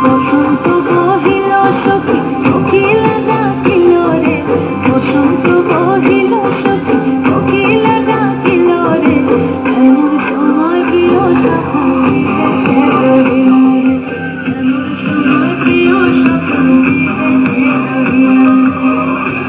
বসন্ত বহিল সখী কোকিলা ডাকিল রে, বসন্ত বহিল সখী কোকিলা ডাকিল রে, এমন সময় প্রিয় সখা বিদেশে রহিল রে, এমন সময় প্রিয় সখা বিদেশে রহিল রে।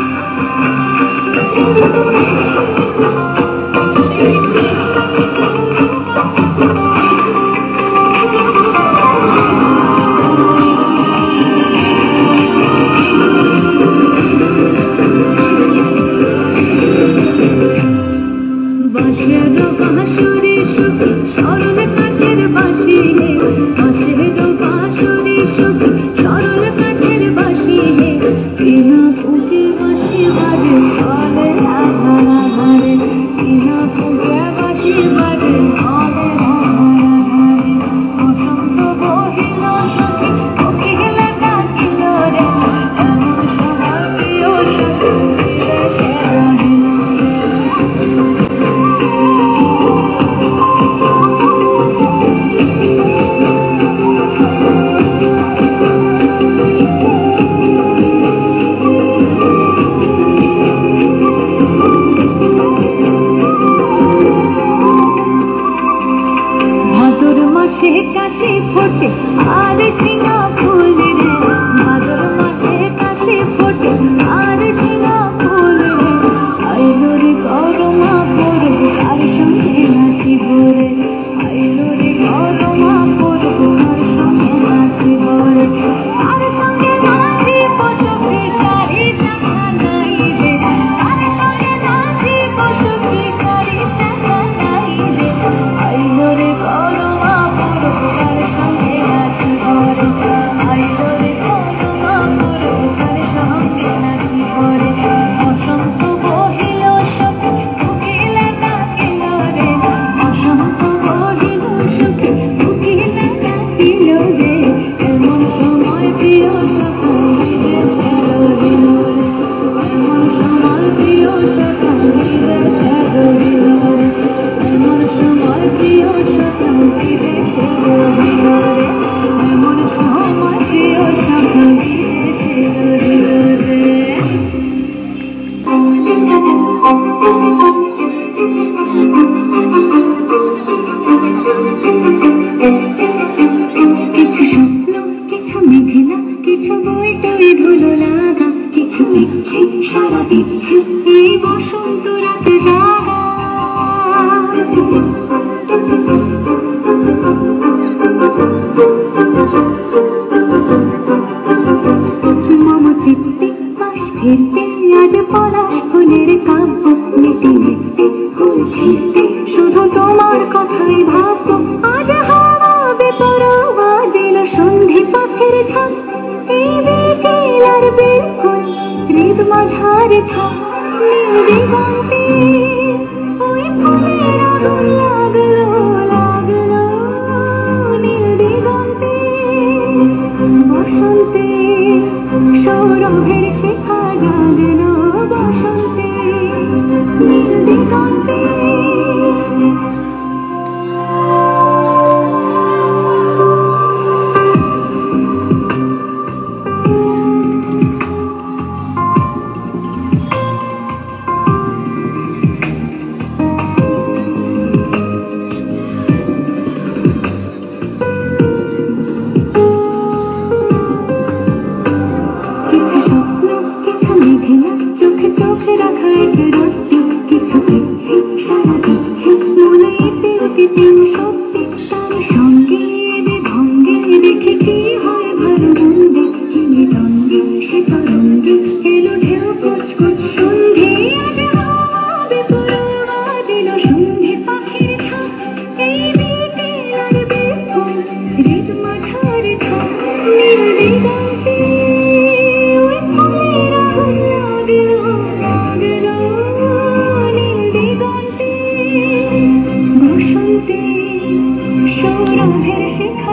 বাঁশের বাঁশুরি সখী সরল কাঠের বাঁশি হে, বাঁশের বাঁশুরি সখী সরল কাঠের বাঁশি হে, বিনা ফুঁকে বাঁশি বাজে বলে আধার আধারে, বিনা ফুঁকে বাঁশি বাজে বলে আধার আধারে। বসন্ত বহিল সখী কোকিলা ডাকিল রে, এমন সময় প্রিয় সখী বিদেশে রহিল রে। ভাদর মাসে কাশি ফোটে আর ঝিঙা ফুল রে, ভাদর মাসে কাশি ফোটে আর ঝিঙা ফুল রে, আইলো রে গরমা পড়ব তার সঙ্গে নাচিব রে, আইলো রে গরমা পড়ব তার সঙ্গে নাচিব রে, তার সঙ্গে নাচিব সখী সারি শাখা নাই রে, তার সঙ্গে নাচিব সখী সারি শাখা নাই রে, আইলো রে গরমা পড়ব তার সঙ্গে নাচিব রে, আইলো রে গরমা পড়ব তার সঙ্গে নাচিব রে। বসন্ত বহিল সখী কোকিলা ডাকিল রে, বসন্ত বহিল সখী কোকিলা ডাকিল রে, এমন সময় প্রিয় সখা বিদেশে রহিল রে, এমন সময় প্রিয় সখা বিদেশে রহিল রে, এমন সময় প্রিয় সখা বিদেশে রহিল রে, এমন সময় প্রিয় সখা বিদেশে রহিল রে। কিছু স্বপ্ন কিছু মেঘলা, কিছু বই টই ধুলো লাগা, কিছু ইচ্ছে সারা দিচ্ছে এই বসন্ত রাতে জাগা। মম চিত্তে পাশ ফিরতে আজ পলাশ ফুলের কাব্য, মেটে মেটে ফুল ছিঁড়তে শুধু তোমার কথাই ভাববো। আজ হাওয়া বেপরোয়া দিল সন্ধি পাখির ঝাঁক, এই বিকেল আর বিলকুল হৃদ মাঝারে থাক, নীল দিগন্তে ওই ফুলের আগুন লাগলো লাগলো, নীল দিগন্তে বসন্তে সৌরভের শিখা জাগলো, বসন্তে নীল দিগন্তে। কিছু স্বপ্ন কিছু মেঘলা, চোখে চোখে রাখা এক রাত্রি, কিছু ইচ্ছে সারা দিচ্ছে মনে এতে অতীতে সত্যি, তার সঙ্গে বিভঙ্গে দেখে কি হয় ভালো মন্দে, কি মৃদঙ্গে সে তরঙ্গে এলো ঢেউ কুচকুচ সন্ধে। আজ হাওয়া বেপরোয়া দিল সন্ধে পাখির ঝাঁক, এই বিকেল আর বিপুল হৃদ মাঝারে থাক, নীল দিগন্তে ওই ফুলের আগুন লাগলো লাগলো, নীল দিগন্তে বসন্তে সৌরভের শিখা